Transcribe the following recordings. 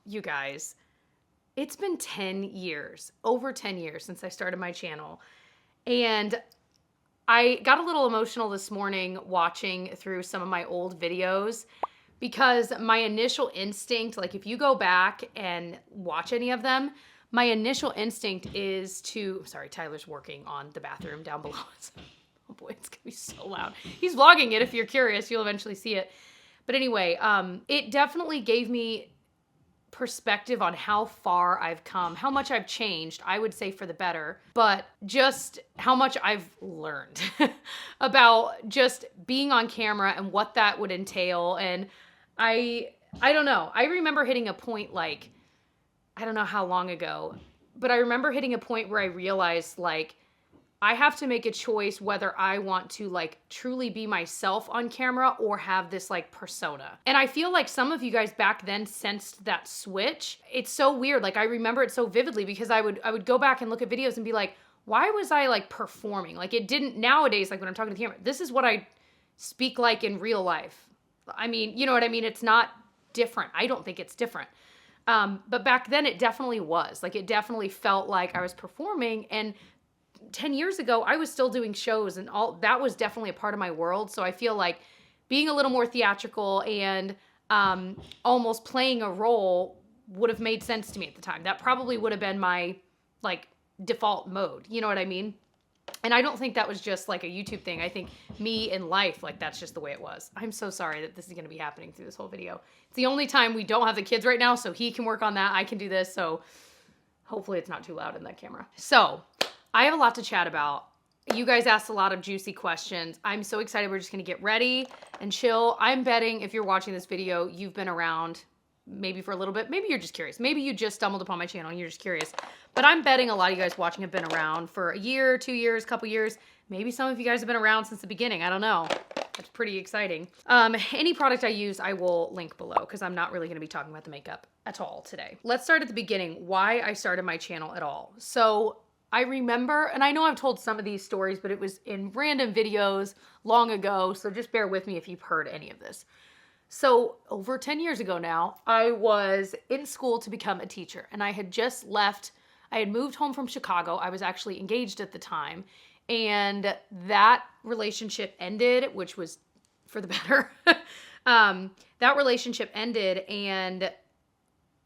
you guys, it's been 10 years, over 10 years since I started my channel. And I got a little emotional this morning watching through some of my old videos because my initial instinct, like if you go back and watch any of them, my initial instinct is to, sorry, Tyler's working on the bathroom down below. Oh boy, it's gonna be so loud. He's vlogging it. If you're curious, you'll eventually see it. But anyway, it definitely gave me perspective on how far I've come, how much I've changed, I would say for the better, but just how much I've learned about just being on camera and what that would entail. And I don't know. I remember hitting a point like, I don't know how long ago, but I remember hitting a point where I realized like, I have to make a choice whether I want to like truly be myself on camera or have this like persona. And I feel like some of you guys back then sensed that switch. It's so weird. Like I remember it so vividly because I would go back and look at videos and be like, why was I like performing? Like it didn't nowadays, like when I'm talking to the camera, this is what I speak like in real life. I mean, you know what I mean? It's not different. I don't think it's different. But back then it definitely was. Like it definitely felt like I was performing, and 10 years ago, I was still doing shows and all that was definitely a part of my world. So I feel like being a little more theatrical and almost playing a role would have made sense to me at the time. That probably would have been my like default mode. You know what I mean? And I don't think that was just like a YouTube thing. I think me in life, like that's just the way it was. I'm so sorry that this is going to be happening through this whole video. It's the only time we don't have the kids right now, so he can work on that. I can do this. So hopefully it's not too loud in that camera. So I have a lot to chat about. You guys asked a lot of juicy questions. I'm so excited. We're just going to get ready and chill. I'm betting if you're watching this video, you've been around maybe for a little bit. Maybe you're just curious. Maybe you just stumbled upon my channel and you're just curious. But I'm betting a lot of you guys watching have been around for a year, 2 years, couple years. Maybe some of you guys have been around since the beginning. I don't know. That's pretty exciting. Any product I use, I will link below because I'm not really going to be talking about the makeup at all today. Let's start at the beginning. Why I started my channel at all. So I remember, and I know I've told some of these stories, but it was in random videos long ago, so just bear with me if you've heard any of this. So over 10 years ago now, I was in school to become a teacher, and I had just left. I had moved home from Chicago. I was actually engaged at the time, and that relationship ended, which was for the better. That relationship ended, and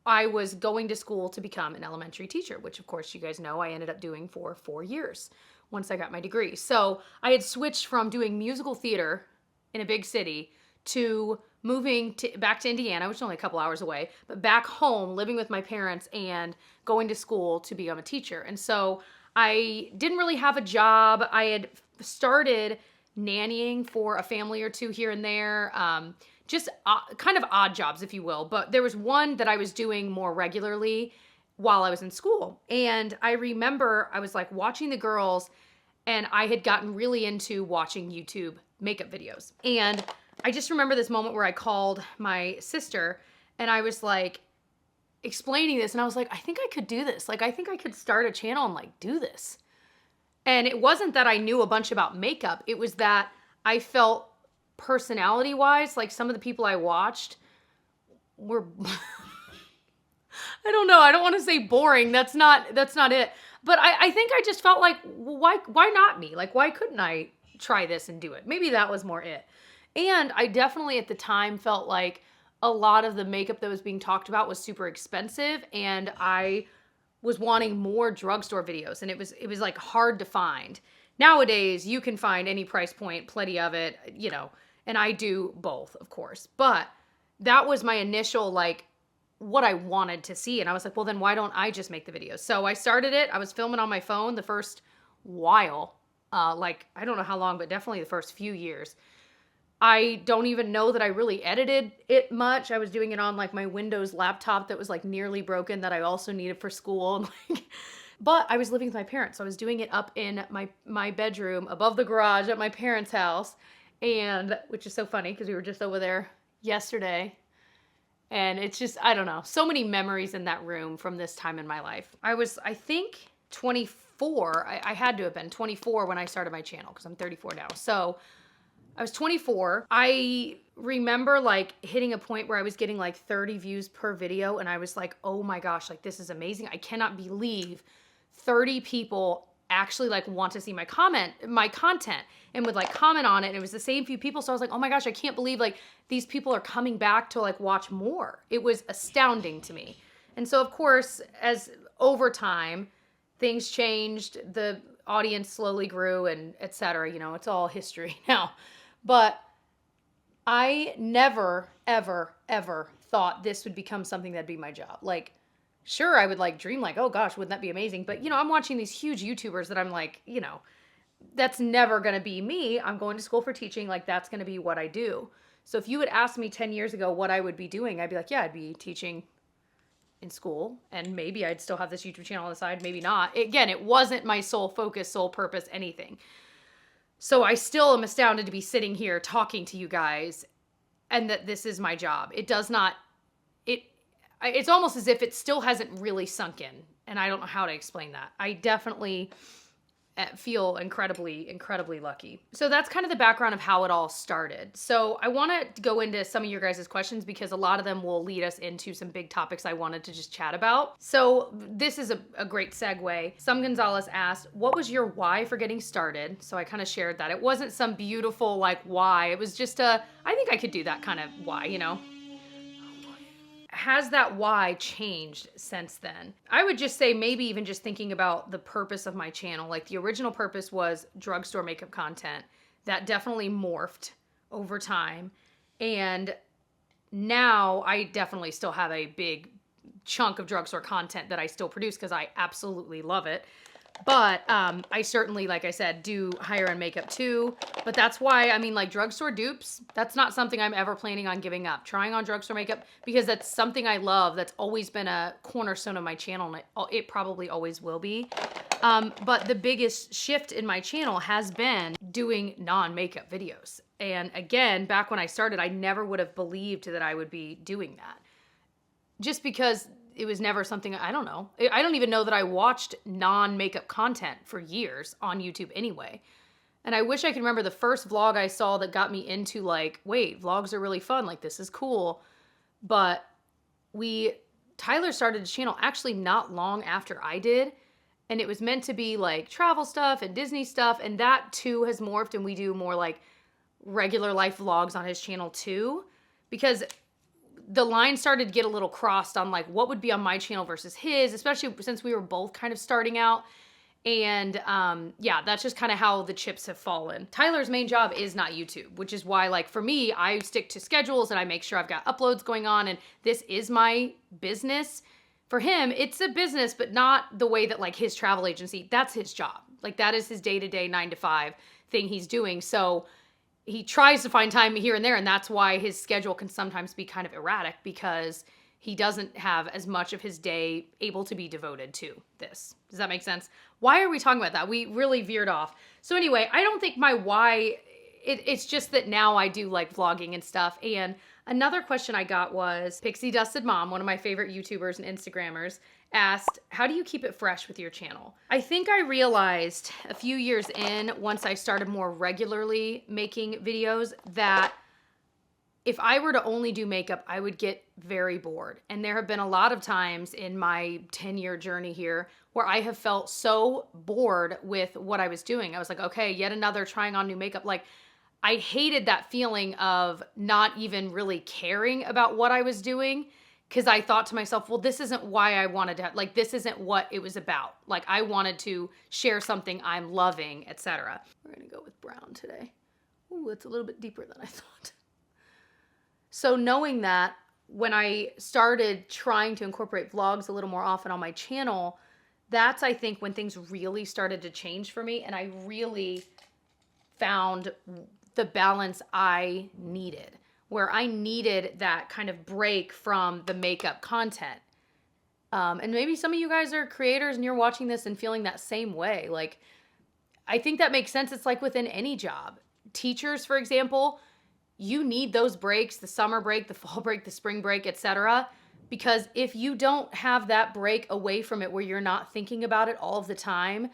I was going to school to become an elementary teacher, which of course you guys know I ended up doing for 4 years once I got my degree. So I had switched from doing musical theater in a big city to moving back to Indiana, which is only a couple hours away, but back home, living with my parents and going to school to become a teacher. And so I didn't really have a job. I had started nannying for a family or two here and there, just kind of odd jobs, if you will. But there was one that I was doing more regularly while I was in school. And I remember I was like watching the girls, and I had gotten really into watching YouTube makeup videos. And I just remember this moment where I called my sister and I was like explaining this, and I was like, I think I could do this. Like, I think I could start a channel and like do this. And it wasn't that I knew a bunch about makeup. It was that I felt personality-wise, like some of the people I watched were, I don't know, I don't want to say boring. That's not it. But I think I just felt like, well, why not me? Like, why couldn't I try this and do it? Maybe that was more it. And I definitely at the time felt like a lot of the makeup that was being talked about was super expensive, and I was wanting more drugstore videos, and it was like hard to find. Nowadays, you can find any price point, plenty of it, you know, and I do both, of course. But that was my initial, like, what I wanted to see. And I was like, well, then why don't I just make the videos? So I started it. I was filming on my phone the first while, like, I don't know how long, but definitely the first few years. I don't even know that I really edited it much. I was doing it on like my Windows laptop that was like nearly broken that I also needed for school. And like, but I was living with my parents. So I was doing it up in my bedroom above the garage at my parents' house. And which is so funny because we were just over there yesterday. And it's just, I don't know, so many memories in that room from this time in my life. I was, I think, 24. I had to have been 24 when I started my channel because I'm 34 now. So I was 24. I remember like hitting a point where I was getting like 30 views per video, and I was like, oh my gosh, like this is amazing. I cannot believe 30 people actually like want to see my content and would like comment on it. And it was the same few people. So I was like, oh my gosh, I can't believe like these people are coming back to like watch more. It was astounding to me. And so of course, as over time, things changed, the audience slowly grew and etc. You know, it's all history now. But I never, ever, ever thought this would become something that'd be my job. Like, sure, I would like dream like, oh gosh, wouldn't that be amazing? But, you know, I'm watching these huge YouTubers that I'm like, you know, that's never going to be me. I'm going to school for teaching. Like, that's going to be what I do. So if you had asked me 10 years ago what I would be doing, I'd be like, yeah, I'd be teaching in school. And maybe I'd still have this YouTube channel on the side. Maybe not. Again, it wasn't my sole focus, sole purpose, anything. So I still am astounded to be sitting here talking to you guys and that this is my job. It does not, it's almost as if it still hasn't really sunk in. And I don't know how to explain that. I definitely feel incredibly, incredibly lucky. So that's kind of the background of how it all started. So I want to go into some of your guys' questions because a lot of them will lead us into some big topics I wanted to just chat about. So this is a great segue. Some Gonzalez asked, what was your why for getting started? So I kind of shared that. It wasn't some beautiful like why. It was just I think I could do that kind of why, you know? Has that why changed since then? I would just say maybe even just thinking about the purpose of my channel. Like the original purpose was drugstore makeup content. That definitely morphed over time. And now I definitely still have a big chunk of drugstore content that I still produce because I absolutely love it. But I certainly, like I said, do higher end makeup too. But that's why, I mean, like drugstore dupes, that's not something I'm ever planning on giving up. Trying on drugstore makeup, because that's something I love. That's always been a cornerstone of my channel, and it probably always will be. But the biggest shift in my channel has been doing non-makeup videos. And again, back when I started, I never would have believed that I would be doing that. Just because it was never something, I don't know. I don't even know that I watched non-makeup content for years on YouTube anyway. And I wish I could remember the first vlog I saw that got me into like, wait, vlogs are really fun. Like, this is cool. But Tyler started a channel actually not long after I did. And it was meant to be like travel stuff and Disney stuff. And that too has morphed, and we do more like regular life vlogs on his channel too. Because the line started to get a little crossed on like what would be on my channel versus his, especially since we were both kind of starting out. And yeah, that's just kind of how the chips have fallen. Tyler's main job is not YouTube, which is why like for me, I stick to schedules and I make sure I've got uploads going on, and this is my business. For him, it's a business, but not the way that like his travel agency, that's his job. Like that is his day-to-day 9 to 5 thing he's doing. So he tries to find time here and there, and that's why his schedule can sometimes be kind of erratic, because he doesn't have as much of his day able to be devoted to this. Does that make sense? Why are we talking about that? We really veered off. So anyway, I don't think my why, it's just that now I do like vlogging and stuff. And another question I got was Pixie Dusted Mom, one of my favorite YouTubers and Instagrammers, asked, how do you keep it fresh with your channel? I think I realized a few years in, once I started more regularly making videos, that if I were to only do makeup, I would get very bored. And there have been a lot of times in my 10-year journey here where I have felt so bored with what I was doing. I was like, okay, yet another trying on new makeup. Like, I hated that feeling of not even really caring about what I was doing, because I thought to myself, well, this isn't why I wanted to, like, this isn't what it was about. Like, I wanted to share something I'm loving, etc. We're going to go with Braun today. Ooh, it's a little bit deeper than I thought. So knowing that, when I started trying to incorporate vlogs a little more often on my channel, that's, I think, when things really started to change for me, and I really found the balance I needed, where I needed that kind of break from the makeup content. And maybe some of you guys are creators and you're watching this and feeling that same way. Like, I think that makes sense. It's like within any job. Teachers, for example, you need those breaks, the summer break, the fall break, the spring break, etc. Because if you don't have that break away from it where you're not thinking about it all of the time,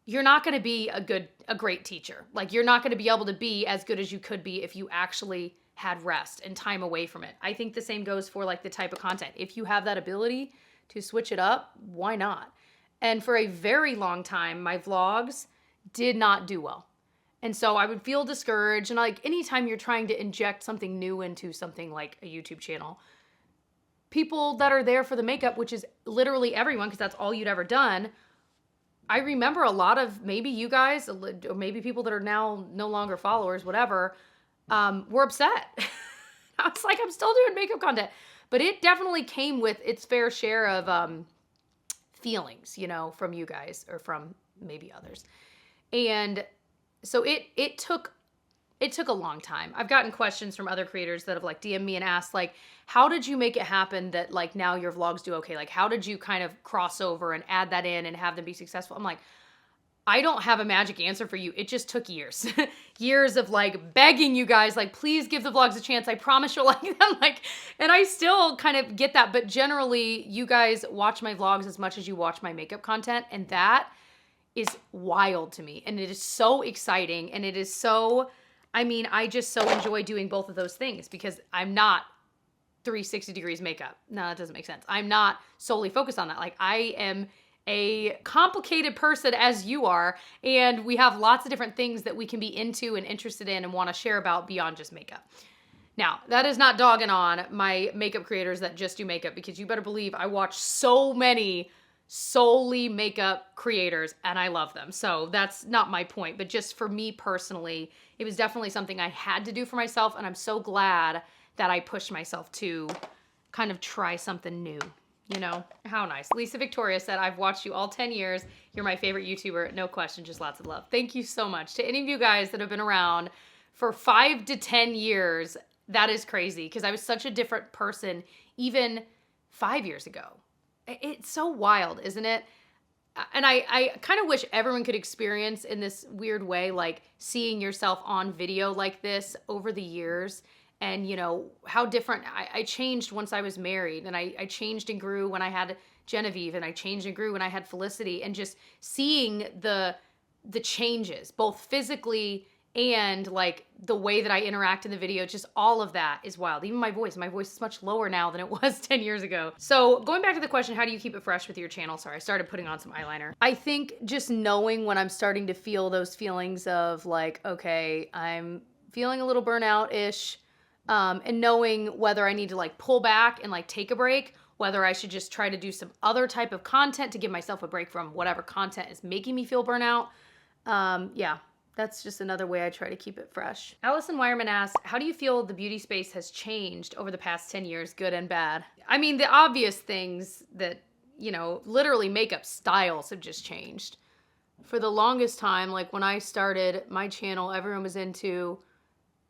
you're not going to be a great teacher. Like, you're not going to be able to be as good as you could be if you actually had rest and time away from it. I think the same goes for like the type of content. If you have that ability to switch it up, why not? And for a very long time, my vlogs did not do well. And so I would feel discouraged. And like anytime you're trying to inject something new into something like a YouTube channel, people that are there for the makeup, which is literally everyone, because that's all you'd ever done. I remember a lot of maybe you guys, or maybe people that are now no longer followers, whatever, were upset. I was like, I'm still doing makeup content. But it definitely came with its fair share of feelings, you know, from you guys or from maybe others. And so it took a long time. I've gotten questions from other creators that have like DM'd me and asked like, how did you make it happen that like now your vlogs do okay? Like, how did you kind of cross over and add that in and have them be successful? I'm like, I don't have a magic answer for you. It just took years. Years of like begging you guys, like, please give the vlogs a chance. I promise you'll like them. Like, and I still kind of get that. But generally, you guys watch my vlogs as much as you watch my makeup content. And that is wild to me. And it is so exciting. And it is so, I mean, I just so enjoy doing both of those things because I'm not 360 degrees makeup. No, that doesn't make sense. I'm not solely focused on that. Like, I am a complicated person as you are, and we have lots of different things that we can be into and interested in and want to share about beyond just makeup. Now, that is not dogging on my makeup creators that just do makeup, because you better believe I watch so many solely makeup creators and I love them. So that's not my point, but just for me personally, it was definitely something I had to do for myself, and I'm so glad that I pushed myself to kind of try something new. You know, how nice. Lisa Victoria said, I've watched you all 10 years. You're my favorite YouTuber. No question, just lots of love. Thank you so much. To any of you guys that have been around for 5 to 10 years, that is crazy because I was such a different person even 5 years ago. It's so wild, isn't it? And I kind of wish everyone could experience in this weird way, like seeing yourself on video like this over the years. And, you know, how different I changed once I was married, and I changed and grew when I had Genevieve, and I changed and grew when I had Felicity, and just seeing the changes, both physically and like the way that I interact in the video, just all of that is wild. Even my voice is much lower now than it was 10 years ago. So going back to the question, how do you keep it fresh with your channel? Sorry, I started putting on some eyeliner. I think just knowing when I'm starting to feel those feelings of like, okay, I'm feeling a little burnout-ish, and knowing whether I need to like pull back and like take a break, whether I should just try to do some other type of content to give myself a break from whatever content is making me feel burnout. Yeah, that's just another way I try to keep it fresh. Allison Wireman asked, how do you feel the beauty space has changed over the past 10 years, good and bad? I mean, the obvious things that, you know, literally makeup styles have just changed. For the longest time, like when I started my channel, everyone was into,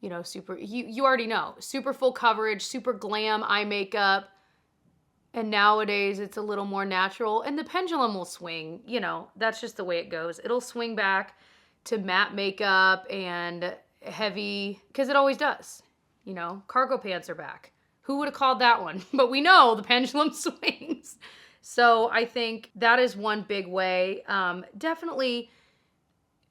you know, you already know, super full coverage, super glam eye makeup. And nowadays it's a little more natural, and the pendulum will swing, you know, that's just the way it goes. It'll swing back to matte makeup and heavy, because it always does. You know, cargo pants are back. Who would have called that one? But we know the pendulum swings. So I think that is one big way. Definitely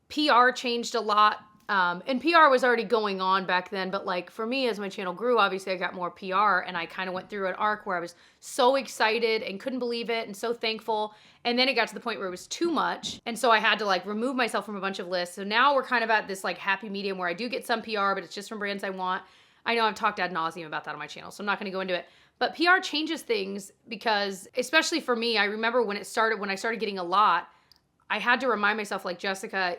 PR changed a lot. And PR was already going on back then, but like for me, as my channel grew, obviously I got more PR, and I kind of went through an arc where I was so excited and couldn't believe it and so thankful. And then it got to the point where it was too much. And so I had to like remove myself from a bunch of lists. So now we're kind of at this like happy medium where I do get some PR, but it's just from brands I want. I know I've talked ad nauseum about that on my channel, so I'm not going to go into it. But PR changes things because, especially for me, I remember when I started getting a lot, I had to remind myself, like, Jessica,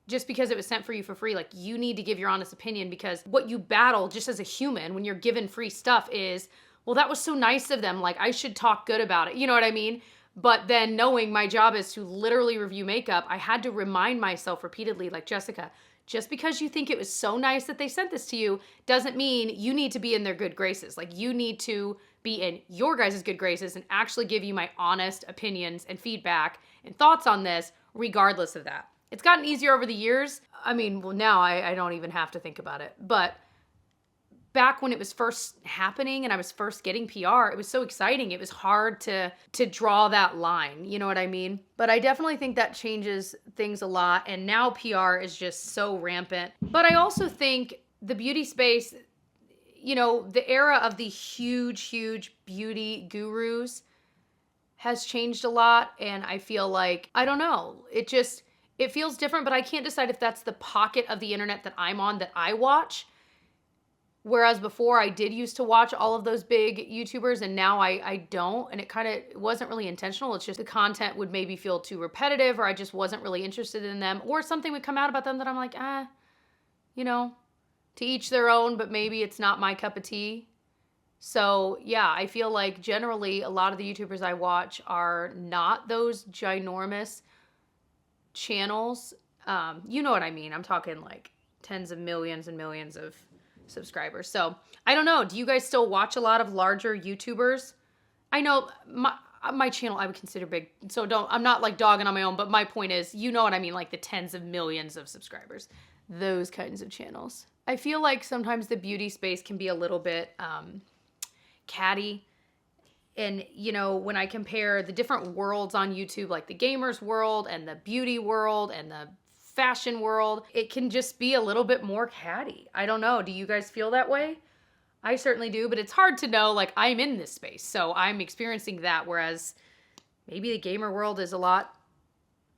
just because it was sent for you for free, like, you need to give your honest opinion, because what you battle just as a human when you're given free stuff is, well, that was so nice of them, like, I should talk good about it. You know what I mean? But then knowing my job is to literally review makeup, I had to remind myself repeatedly, like, Jessica, just because you think it was so nice that they sent this to you doesn't mean you need to be in their good graces. Like, you need to be in your guys' good graces and actually give you my honest opinions and feedback and thoughts on this regardless of that. It's gotten easier over the years. I mean, well, now I don't even have to think about it. But back when it was first happening and I was first getting PR, it was so exciting. It was hard to draw that line. You know what I mean? But I definitely think that changes things a lot. And now PR is just so rampant. But I also think the beauty space, you know, the era of the huge beauty gurus has changed a lot. And I feel like, I don't know, it feels different, but I can't decide if that's the pocket of the internet that I'm on that I watch. Whereas before I did used to watch all of those big YouTubers and now I don't. And it wasn't really intentional. It's just the content would maybe feel too repetitive or I just wasn't really interested in them. Or something would come out about them that I'm like, you know, to each their own, but maybe it's not my cup of tea. So yeah, I feel like generally a lot of the YouTubers I watch are not those ginormous channels. You know what I mean? I'm talking like tens of millions and millions of subscribers. So I don't know. Do you guys still watch a lot of larger YouTubers? I know my channel I would consider big. So I'm not like dogging on my own, but my point is, you know what I mean? Like the tens of millions of subscribers, those kinds of channels. I feel like sometimes the beauty space can be a little bit catty. And, you know, when I compare the different worlds on YouTube, like the gamers world and the beauty world and the fashion world, it can just be a little bit more catty. I don't know. Do you guys feel that way? I certainly do, but it's hard to know. Like, I'm in this space, so I'm experiencing that, whereas maybe the gamer world is a lot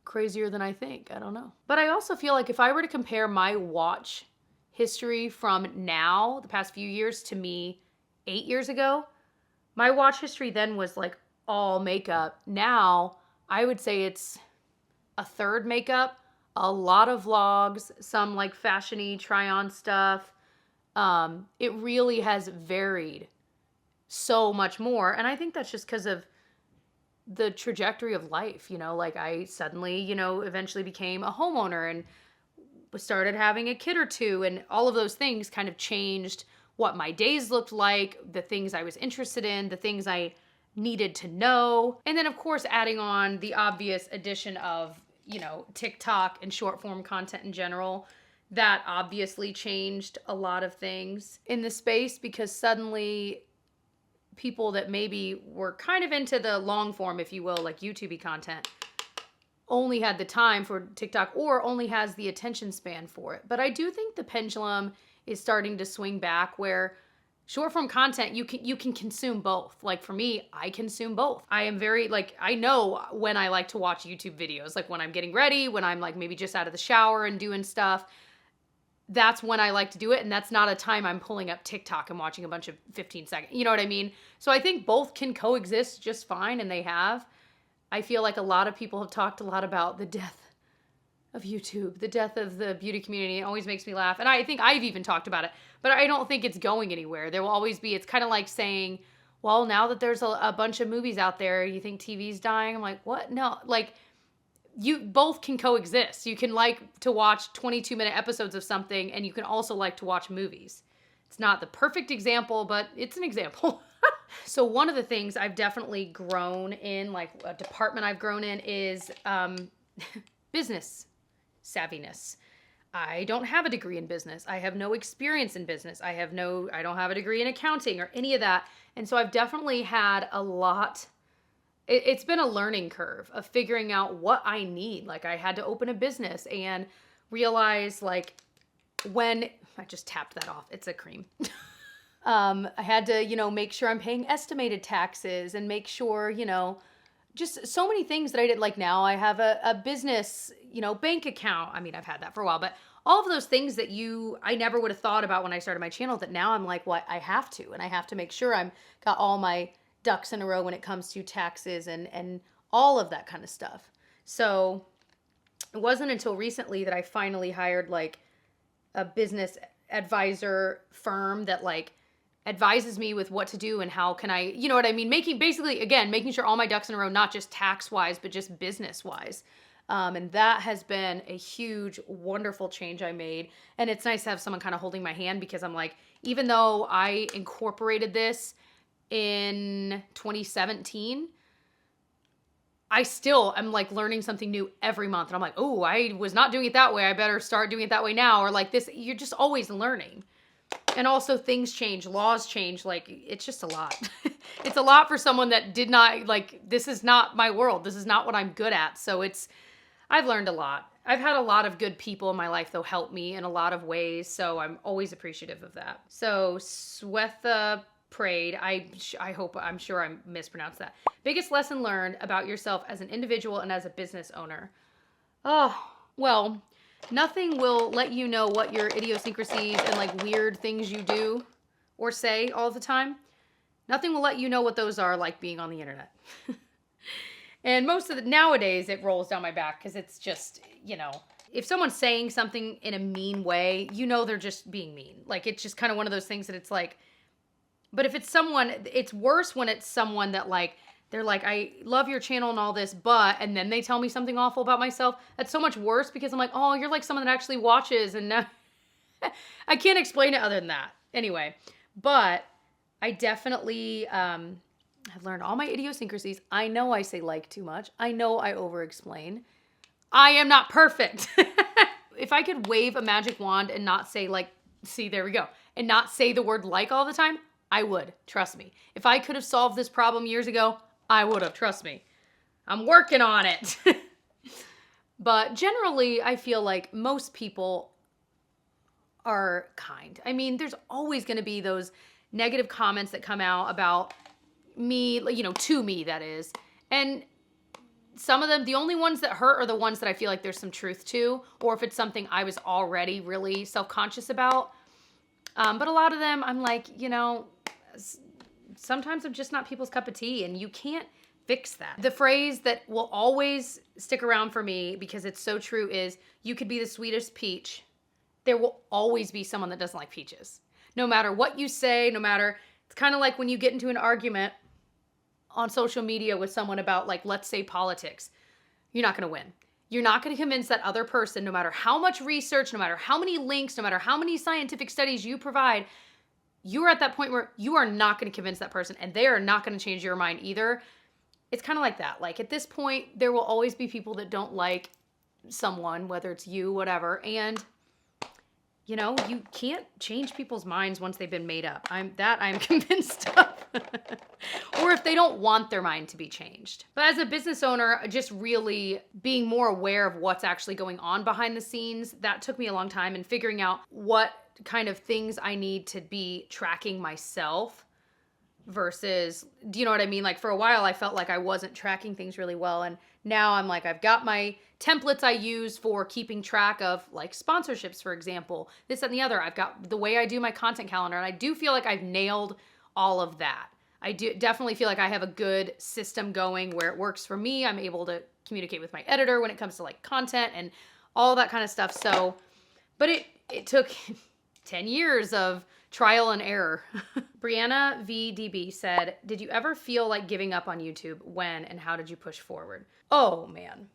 crazier than I think. I don't know. But I also feel like if I were to compare my watch history from now, the past few years, to me 8 years ago, my watch history then was like all makeup. Now, I would say it's a third makeup, a lot of vlogs, some like fashion-y try-on stuff. It really has varied so much more. And I think that's just because of the trajectory of life, you know, like I suddenly, you know, eventually became a homeowner and started having a kid or two, and all of those things kind of changed what my days looked like, the things I was interested in, the things I needed to know. And then of course, adding on the obvious addition of, you know, TikTok and short form content in general, that obviously changed a lot of things in the space because suddenly people that maybe were kind of into the long form, if you will, like YouTube content, only had the time for TikTok or only has the attention span for it. But I do think the pendulum is starting to swing back where short form content, you can consume both. Like for me, I consume both. I am very like, I know when I like to watch YouTube videos, like when I'm getting ready, when I'm like maybe just out of the shower and doing stuff, that's when I like to do it. And that's not a time I'm pulling up TikTok and watching a bunch of 15-second, you know what I mean? So I think both can coexist just fine, and they have. I feel like a lot of people have talked a lot about the death of YouTube, the death of the beauty community. It always makes me laugh. And I think I've even talked about it, but I don't think it's going anywhere. There will always be, it's kind of like saying, well, now that there's a bunch of movies out there, you think TV's dying? I'm like, what? No, like you both can coexist. You can like to watch 22-minute episodes of something, and you can also like to watch movies. It's not the perfect example, but it's an example. So one of the things I've definitely grown in, like a department I've grown in, is business savviness. I don't have a degree in business. I have no experience in business. I don't have a degree in accounting or any of that. And so I've definitely had a lot. It's been a learning curve of figuring out what I need. Like I had to open a business and realize like when I just tapped that off, it's a cream. I had to, you know, make sure I'm paying estimated taxes and make sure, you know, just so many things that I did. Like now I have a business, you know, bank account. I mean, I've had that for a while, but all of those things that I never would have thought about when I started my channel, that now I'm like, well, I have to, and I have to make sure I'm got all my ducks in a row when it comes to taxes and all of that kind of stuff. So it wasn't until recently that I finally hired like a business advisor firm that like advises me with what to do and how can I, you know what I mean? Making sure all my ducks in a row, not just tax wise, but just business wise. And that has been a huge, wonderful change I made. And it's nice to have someone kind of holding my hand, because I'm like, even though I incorporated this in 2017, I still am like learning something new every month. And I'm like, oh, I was not doing it that way. I better start doing it that way now. Or like this, you're just always learning. And also things change, laws change. Like, it's just a lot. It's a lot for someone that did not, like, this is not my world. This is not what I'm good at. So I've learned a lot. I've had a lot of good people in my life, though, help me in a lot of ways. So I'm always appreciative of that. So Swetha prayed. I'm sure I mispronounced that. Biggest lesson learned about yourself as an individual and as a business owner. Oh, well, nothing will let you know what your idiosyncrasies and like weird things you do or say all the time. Nothing will let you know what those are, like being on the internet. And most of the nowadays it rolls down my back because it's just, if someone's saying something in a mean way, they're just being mean. Like, it's just kind of one of those things that it's like, but if it's someone, it's worse when it's someone that like, they're like, I love your channel and all this, and then they tell me something awful about myself. That's so much worse because I'm like, oh, you're like someone that actually watches, and now I can't explain it other than that. Anyway, but I definitely have learned all my idiosyncrasies. I know I say like too much. I know I over-explain. I am not perfect. If I could wave a magic wand and not say like, see, there we go, and not say the word like all the time, I would. Trust me. If I could have solved this problem years ago, I would have. Trust me. I'm working on it. But generally, I feel like most people are kind. I mean, there's always going to be those negative comments that come out about me, to me, that is. And some of them, the only ones that hurt are the ones that I feel like there's some truth to, or if it's something I was already really self-conscious about. But a lot of them, I'm like, sometimes I'm just not people's cup of tea, and you can't fix that. The phrase that will always stick around for me, because it's so true, is you could be the sweetest peach. There will always be someone that doesn't like peaches. No matter what you say, it's kind of like when you get into an argument on social media with someone about, like, let's say politics. You're not going to win. You're not going to convince that other person, no matter how much research, no matter how many links, no matter how many scientific studies you provide. You're at that point where you are not going to convince that person, and they are not going to change your mind either. It's kind of like that. Like, at this point, there will always be people that don't like someone, whether it's you, whatever. And, you can't change people's minds once they've been made up. I'm convinced of. Or if they don't want their mind to be changed. But as a business owner, just really being more aware of what's actually going on behind the scenes, that took me a long time, and figuring out what kind of things I need to be tracking myself versus, do you know what I mean? Like, for a while I felt like I wasn't tracking things really well, and now I'm like, I've got my templates I use for keeping track of, like, sponsorships, for example, this and the other. I've got the way I do my content calendar, and I do feel like I've nailed all of that. I do definitely feel like I have a good system going where it works for me. I'm able to communicate with my editor when it comes to, like, content and all that kind of stuff. So, but it took 10 years of trial and error. Brianna VDB said, did you ever feel like giving up on YouTube? When and how did you push forward? Oh, man.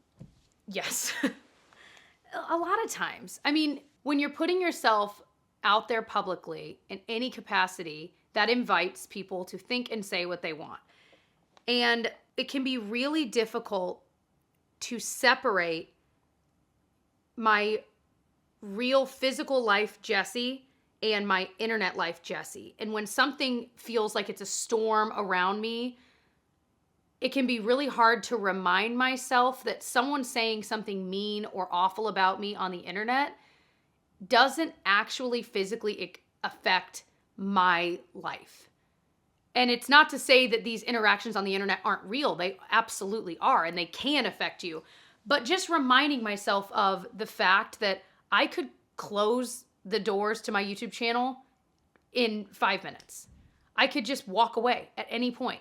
Yes. A lot of times. I mean, when you're putting yourself out there publicly in any capacity, that invites people to think and say what they want. And it can be really difficult to separate my real physical life Jessie and my internet life Jessie. And when something feels like it's a storm around me, it can be really hard to remind myself that someone saying something mean or awful about me on the internet doesn't actually physically affect my life. And it's not to say that these interactions on the internet aren't real. They absolutely are, and they can affect you. But just reminding myself of the fact that I could close the doors to my YouTube channel in 5 minutes. I could just walk away at any point.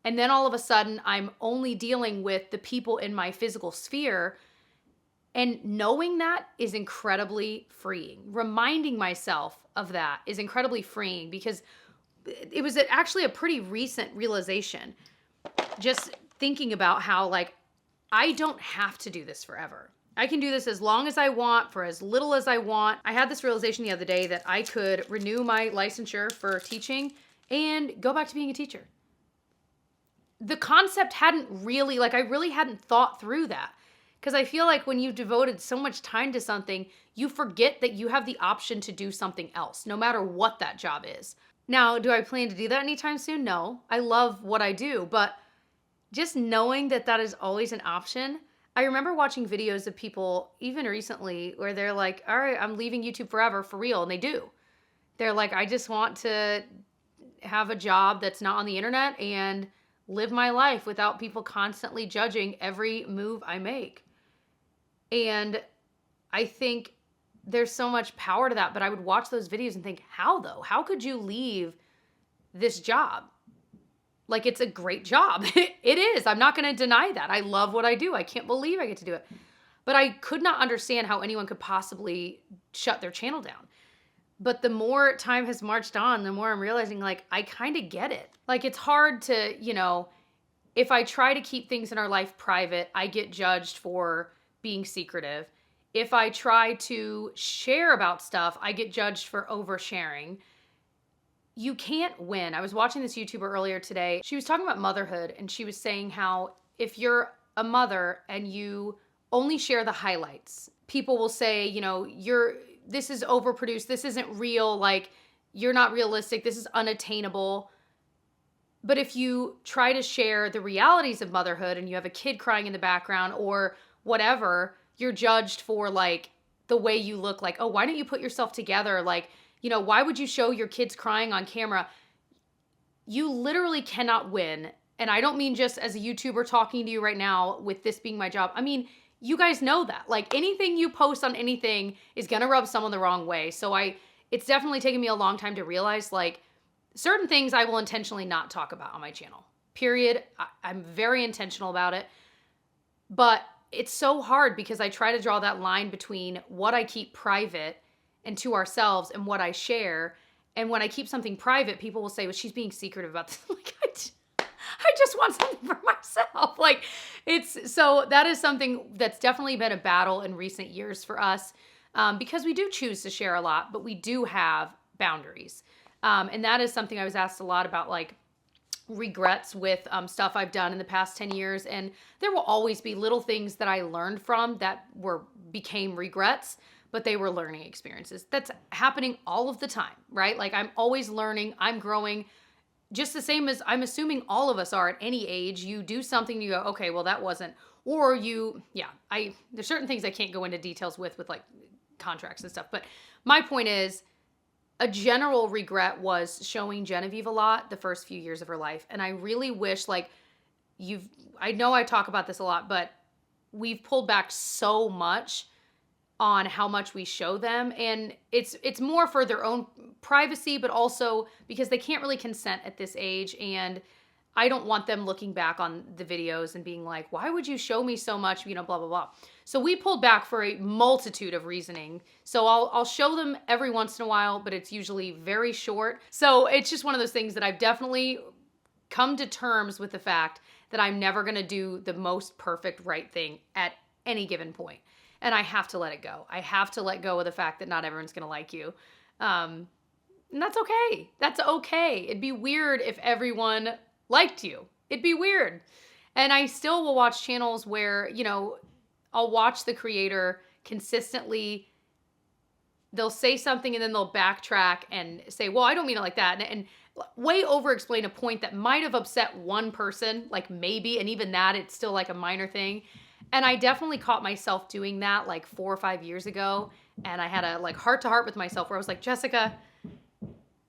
And then all of a sudden, I'm only dealing with the people in my physical sphere. And knowing that is incredibly freeing. Reminding myself of that is incredibly freeing, because it was actually a pretty recent realization. Just thinking about how, like, I don't have to do this forever. I can do this as long as I want, for as little as I want. I had this realization the other day that I could renew my licensure for teaching and go back to being a teacher. The concept hadn't really, I really hadn't thought through that. Because I feel like when you've devoted so much time to something, you forget that you have the option to do something else, no matter what that job is. Now, do I plan to do that anytime soon? No. I love what I do, but just knowing that that is always an option. I remember watching videos of people, even recently, where they're like, all right, I'm leaving YouTube forever, for real. And they do. They're like, I just want to have a job that's not on the internet and live my life without people constantly judging every move I make. And I think there's so much power to that, but I would watch those videos and think, how though? How could you leave this job? Like, it's a great job. It is. I'm not going to deny that. I love what I do. I can't believe I get to do it. But I could not understand how anyone could possibly shut their channel down. But the more time has marched on, the more I'm realizing, like, I kind of get it. Like, it's hard to, if I try to keep things in our life private, I get judged for being secretive. If I try to share about stuff, I get judged for oversharing. You can't win. I was watching this YouTuber earlier today. She was talking about motherhood, and she was saying how if you're a mother and you only share the highlights, people will say, this is overproduced. This isn't real. Like, you're not realistic. This is unattainable. But if you try to share the realities of motherhood and you have a kid crying in the background or whatever, you're judged for, like, the way you look. Like, oh, why don't you put yourself together? Like, why would you show your kids crying on camera? You literally cannot win. And I don't mean just as a YouTuber talking to you right now with this being my job. I mean, you guys know that. Like, anything you post on anything is going to rub someone the wrong way. So it's definitely taken me a long time to realize, like, certain things I will intentionally not talk about on my channel. Period. I'm very intentional about it. But it's so hard because I try to draw that line between what I keep private and to ourselves and what I share. And when I keep something private, people will say, well, she's being secretive about this. Like, I just want something for myself. Like, so that is something that's definitely been a battle in recent years for us, because we do choose to share a lot, but we do have boundaries. And that is something I was asked a lot about, like, regrets with stuff I've done in the past 10 years. And there will always be little things that I learned from that became regrets, but they were learning experiences. That's happening all of the time, right? Like, I'm always learning, I'm growing, just the same as I'm assuming all of us are at any age. You do something, you go, okay, well, that wasn't, or there's certain things I can't go into details with like contracts and stuff. But my point is, a general regret was showing Genevieve a lot the first few years of her life. And I really wish, like, I know I talk about this a lot, but we've pulled back so much on how much we show them. And it's more for their own privacy, but also because they can't really consent at this age. And I don't want them looking back on the videos and being like, why would you show me so much, blah, blah, blah. So we pulled back for a multitude of reasoning. So I'll show them every once in a while, but it's usually very short. So it's just one of those things that I've definitely come to terms with the fact that I'm never going to do the most perfect right thing at any given point. And I have to let it go. I have to let go of the fact that not everyone's going to like you. And that's okay. That's okay. It'd be weird if everyone liked you. It'd be weird. And I still will watch channels where, I'll watch the creator consistently. They'll say something and then they'll backtrack and say, well, I don't mean it like that. And way over explain a point that might have upset one person, like maybe, and even that, it's still like a minor thing. And I definitely caught myself doing that like 4 or 5 years ago. And I had a like heart to heart with myself where I was like, Jessica,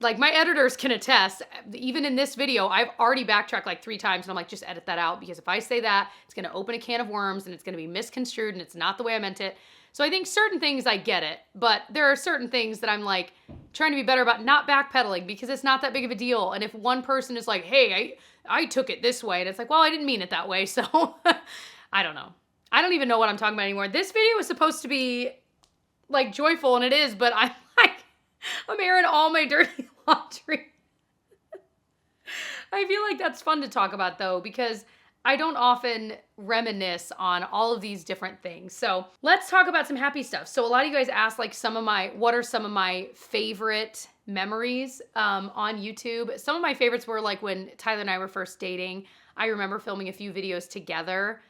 like, my editors can attest, even in this video, I've already backtracked like 3 times. And I'm like, just edit that out, because if I say that, it's going to open a can of worms and it's going to be misconstrued and it's not the way I meant it. So I think certain things I get it, but there are certain things that I'm like trying to be better about not backpedaling, because it's not that big of a deal. And if one person is like, hey, I took it this way, and it's like, well, I didn't mean it that way. So I don't know. I don't even know what I'm talking about anymore. This video was supposed to be like joyful, and it is, but I'm airing all my dirty laundry. I feel like that's fun to talk about though, because I don't often reminisce on all of these different things. So let's talk about some happy stuff. So a lot of you guys asked like what are some of my favorite memories on YouTube. Some of my favorites were like when Tyler and I were first dating. I remember filming a few videos together.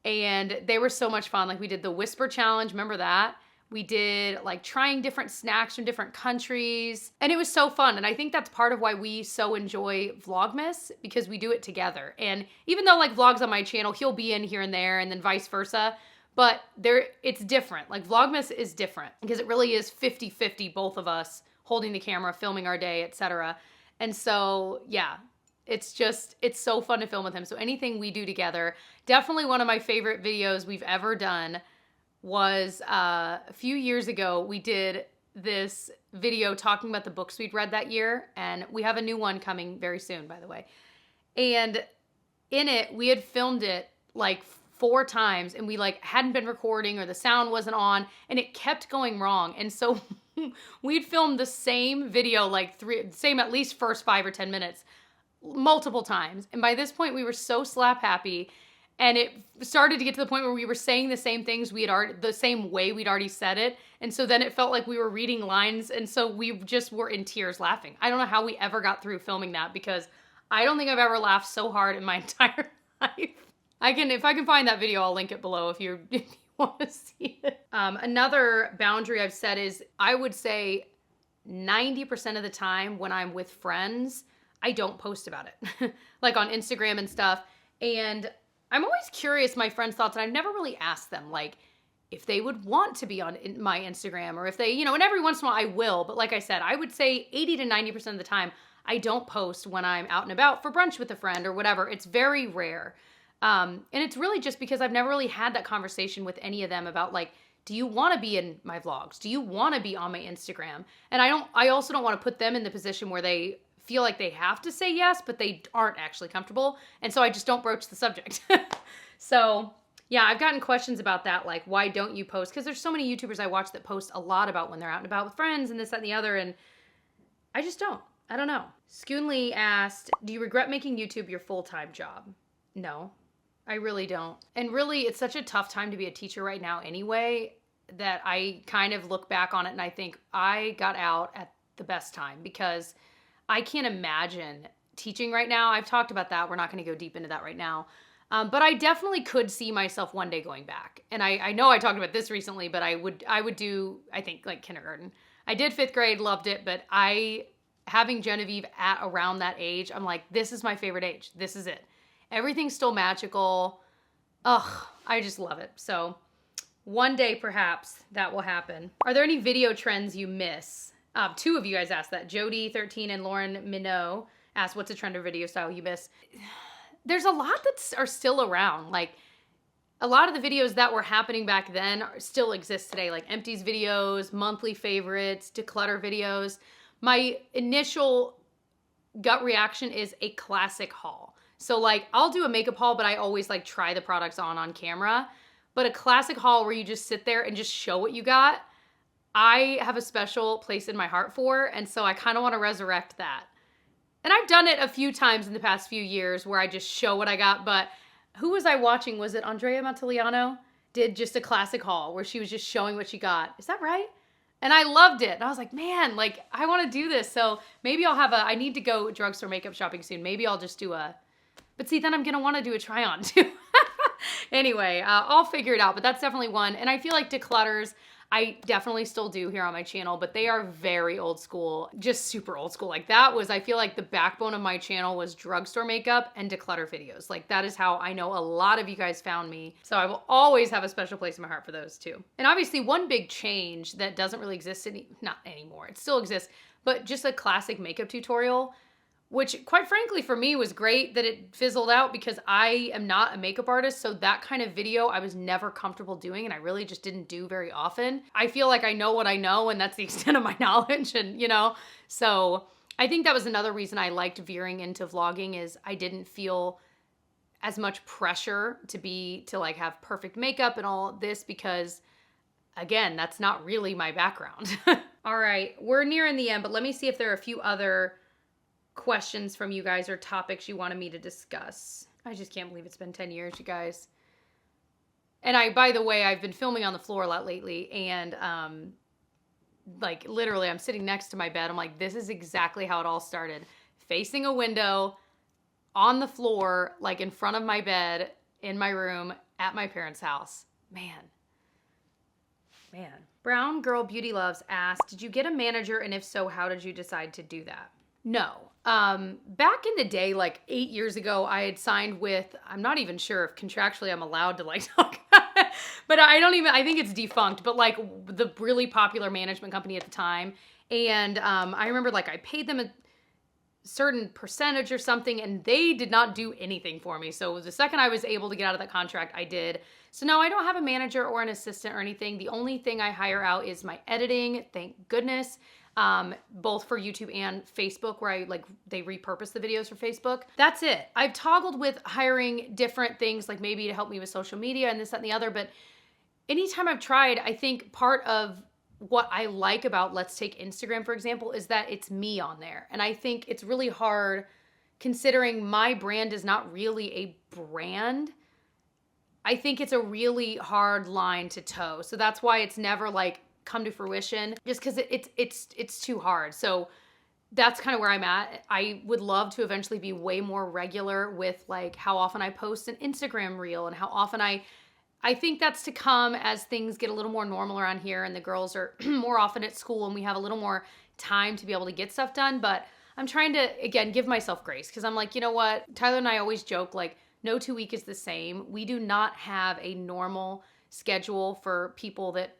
And they were so much fun. Like we did the whisper challenge. Remember that? We did like trying different snacks from different countries. And it was so fun. And I think that's part of why we so enjoy Vlogmas, because we do it together. And even though like vlogs on my channel, he'll be in here and there and then vice versa. But it's different. Like Vlogmas is different because it really is 50-50, both of us holding the camera, filming our day, etc. And so, yeah, it's so fun to film with him. So anything we do together, definitely one of my favorite videos we've ever done was a few years ago. We did this video talking about the books we'd read that year. And we have a new one coming very soon, by the way. And in it, we had filmed it like 4 times and we like hadn't been recording or the sound wasn't on and it kept going wrong. And so we'd filmed the same video, like same at least first 5 or 10 minutes, multiple times. And by this point we were so slap happy, and it started to get to the point where we were saying the same things the same way we'd already said it. And so then it felt like we were reading lines. And so we just were in tears laughing. I don't know how we ever got through filming that, because I don't think I've ever laughed so hard in my entire life. If I can find that video, I'll link it below if you want to see it. Another boundary I've set is, I would say 90% of the time when I'm with friends, I don't post about it, like on Instagram and stuff. And I'm always curious my friends' thoughts, and I've never really asked them, like, if they would want to be on my Instagram, or if they, and every once in a while I will. But like I said, I would say 80 to 90% of the time, I don't post when I'm out and about for brunch with a friend or whatever. It's very rare. And it's really just because I've never really had that conversation with any of them about like, do you want to be in my vlogs? Do you want to be on my Instagram? And I also don't want to put them in the position where they feel like they have to say yes, but they aren't actually comfortable. And so I just don't broach the subject. So yeah, I've gotten questions about that. Like, why don't you post? Because there's so many YouTubers I watch that post a lot about when they're out and about with friends and this, that, and the other. And I just don't. I don't know. Schoonley asked, do you regret making YouTube your full-time job? No. I really don't. And really, it's such a tough time to be a teacher right now anyway, that I kind of look back on it and I think I got out at the best time, because I can't imagine teaching right now. I've talked about that. We're not going to go deep into that right now. But I definitely could see myself one day going back. And I know I talked about this recently, but I would do, I think, like kindergarten. I did 5th grade, loved it, but having Genevieve at around that age, I'm like, this is my favorite age. This is it. Everything's still magical. Ugh, I just love it. So one day, perhaps, that will happen. Are there any video trends you miss? 2 of you guys asked that. Jody13 and Lauren Minot asked, what's a trend or video style you miss? There's a lot that are still around. Like, a lot of the videos that were happening back then still exist today. Like empties videos, monthly favorites, declutter videos. My initial gut reaction is a classic haul. So like, I'll do a makeup haul, but I always like try the products on camera. But a classic haul where you just sit there and just show what you got, I have a special place in my heart for. And so I kind of want to resurrect that. And I've done it a few times in the past few years where I just show what I got. But who was I watching? Was it Andrea Montiliano? Did just a classic haul where she was just showing what she got. Is that right? And I loved it. And I was like, man, like, I want to do this. So maybe I'll have I need to go drugstore makeup shopping soon. Maybe I'll just do but see, then I'm going to want to do a try on too. Anyway, I'll figure it out, but that's definitely one. And I feel like declutters, I definitely still do here on my channel, but they are very old school, just super old school. Like that was, I feel like the backbone of my channel was drugstore makeup and declutter videos. Like that is how I know a lot of you guys found me. So I will always have a special place in my heart for those too. And obviously one big change that doesn't really exist, not anymore, it still exists, but just a classic makeup tutorial, which quite frankly for me was great that it fizzled out because I am not a makeup artist. So that kind of video I was never comfortable doing and I really just didn't do very often. I feel like I know what I know and that's the extent of my knowledge and so I think that was another reason I liked veering into vlogging is I didn't feel as much pressure to like have perfect makeup and all this because again, that's not really my background. All right, we're nearing the end, but let me see if there are a few other questions from you guys or topics you wanted me to discuss. I just can't believe it's been 10 years, you guys. And by the way, I've been filming on the floor a lot lately and like literally I'm sitting next to my bed. I'm like, this is exactly how it all started. Facing a window on the floor, like in front of my bed in my room, at my parents' house. Man. Brown Girl Beauty Loves asked, did you get a manager? And if so, how did you decide to do that? No. Back in the day, like 8 years ago, I had signed with, I'm not even sure if contractually I'm allowed to like talk about it, but I think it's defunct, but like the really popular management company at the time. And I remember like I paid them a certain percentage or something, and they did not do anything for me. So the second I was able to get out of that contract, I did. So no, I don't have a manager or an assistant or anything. The only thing I hire out is my editing, thank goodness, both for YouTube and Facebook, where they repurpose the videos for Facebook. That's it. I've toggled with hiring different things, like maybe to help me with social media and this, that, and the other. But anytime I've tried, I think part of what I like about, let's take Instagram, for example, is that it's me on there. And I think it's really hard considering my brand is not really a brand. I think it's a really hard line to toe. So that's why it's never like come to fruition, just because it's too hard. So that's kind of where I'm at. I would love to eventually be way more regular with like how often I post an Instagram reel and how often I think that's to come as things get a little more normal around here and the girls are more often at school and we have a little more time to be able to get stuff done. But I'm trying to, again, give myself grace, because I'm like, you know what? Tyler and I always joke like no 2 week is the same. We do not have a normal schedule for people that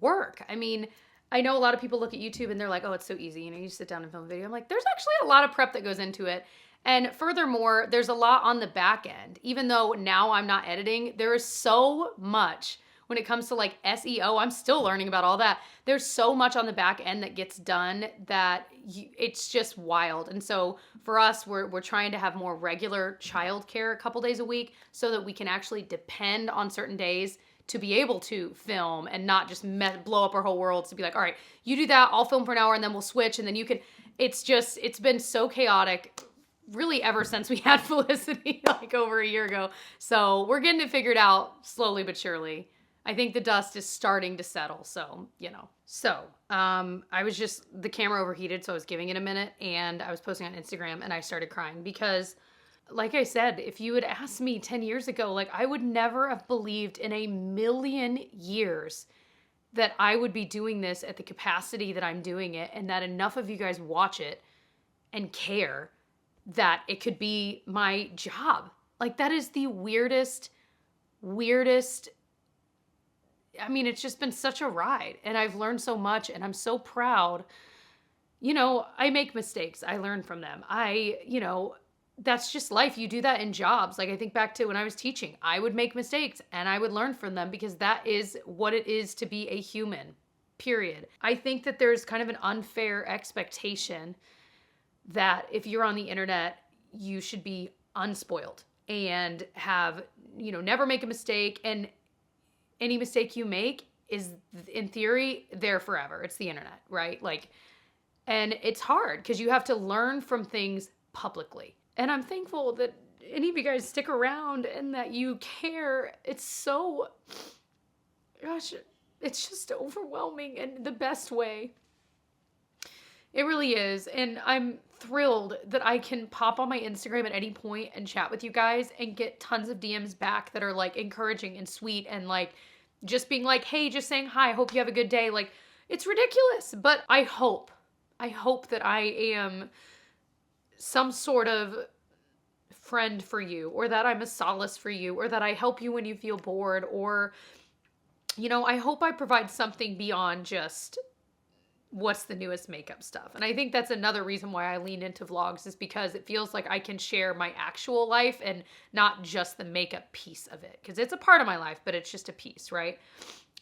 work. I mean, I know a lot of people look at YouTube and they're like, oh, it's so easy. You know, you sit down and film a video. I'm like, there's actually a lot of prep that goes into it. And furthermore, there's a lot on the back end. Even though now I'm not editing, there is so much when it comes to like SEO. I'm still learning about all that. There's so much on the back end that gets done that it's just wild. And so for us, we're trying to have more regular childcare a couple days a week so that we can actually depend on certain days to be able to film and not just blow up our whole world. To be like, all right, you do that, I'll film for an hour and then we'll switch. And then you can, it's been so chaotic really ever since we had Felicity like over a year ago. So we're getting it figured out slowly but surely. I think the dust is starting to settle. So, you know, I was the camera overheated. So I was giving it a minute and I was posting on Instagram and I started crying because like I said, if you had asked me 10 years ago, like I would never have believed in a million years that I would be doing this at the capacity that I'm doing it and that enough of you guys watch it and care that it could be my job. Like that is the weirdest, I mean, it's just been such a ride and I've learned so much and I'm so proud. You know, I make mistakes. I learn from them. That's just life. You do that in jobs. Like I think back to when I was teaching, I would make mistakes and I would learn from them because that is what it is to be a human, period. I think that there's kind of an unfair expectation that if you're on the internet, you should be unspoiled and have, never make a mistake. And any mistake you make is in theory there forever. It's the internet, right? And it's hard because you have to learn from things publicly. And I'm thankful that any of you guys stick around and that you care. It's so, gosh, it's just overwhelming in the best way. It really is. And I'm thrilled that I can pop on my Instagram at any point and chat with you guys and get tons of DMs back that are like encouraging and sweet and like just being like, hey, just saying hi, hope you have a good day. Like it's ridiculous, but I hope that I am some sort of friend for you, or that I'm a solace for you, or that I help you when you feel bored, or, I hope I provide something beyond just what's the newest makeup stuff. And I think that's another reason why I lean into vlogs, is because it feels like I can share my actual life and not just the makeup piece of it. Because it's a part of my life, but it's just a piece, right?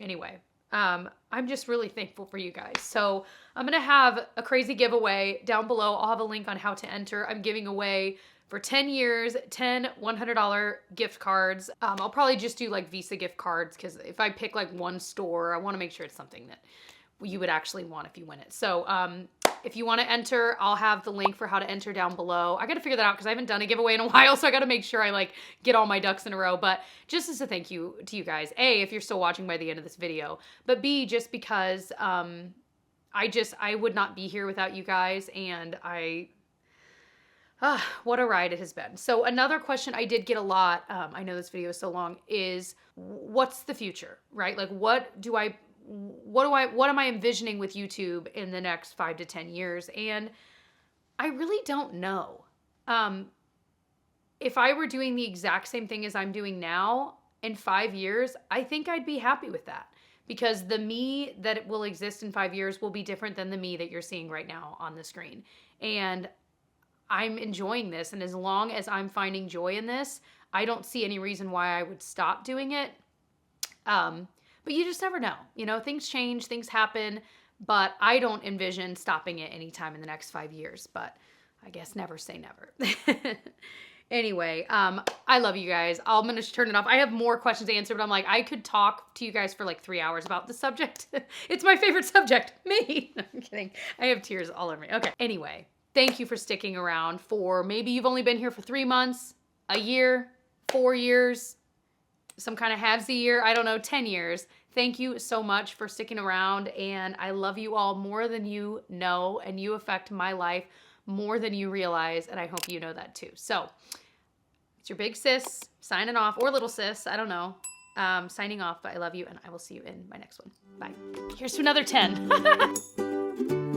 Anyway, I'm just really thankful for you guys. So I'm going to have a crazy giveaway down below. I'll have a link on how to enter. I'm giving away for 10 years, 10 $100 gift cards. I'll probably just do like Visa gift cards, because if I pick like one store, I want to make sure it's something that you would actually want if you win it. So if you want to enter, I'll have the link for how to enter down below. I got to figure that out because I haven't done a giveaway in a while, so I got to make sure I like get all my ducks in a row. But just as a thank you to you guys, A, if you're still watching by the end of this video, but B, just because I would not be here without you guys, and I What a ride it has been. So another question I did get a lot, I know this video is so long, is what's the future, right? Like what am I envisioning with YouTube in the next 5 to 10 years? And I really don't know. If I were doing the exact same thing as I'm doing now in 5 years, I think I'd be happy with that, because the me that will exist in 5 years will be different than the me that you're seeing right now on the screen. And I'm enjoying this. And as long as I'm finding joy in this, I don't see any reason why I would stop doing it. But you just never know. You know, things change, things happen, but I don't envision stopping it anytime in the next 5 years. But I guess never say never. Anyway, I love you guys. I'm going to turn it off. I have more questions to answer, but I'm like, I could talk to you guys for like 3 hours about the subject. It's my favorite subject, me. I'm kidding. I have tears all over me. Okay. Anyway, thank you for sticking around for, maybe you've only been here for 3 months, a year, 4 years, some kind of halves a year, I don't know, 10 years. Thank you so much for sticking around, and I love you all more than you know, and you affect my life more than you realize, and I hope you know that too. So, it's your big sis signing off, or little sis, I don't know, signing off, but I love you, and I will see you in my next one. Bye. Here's to another 10.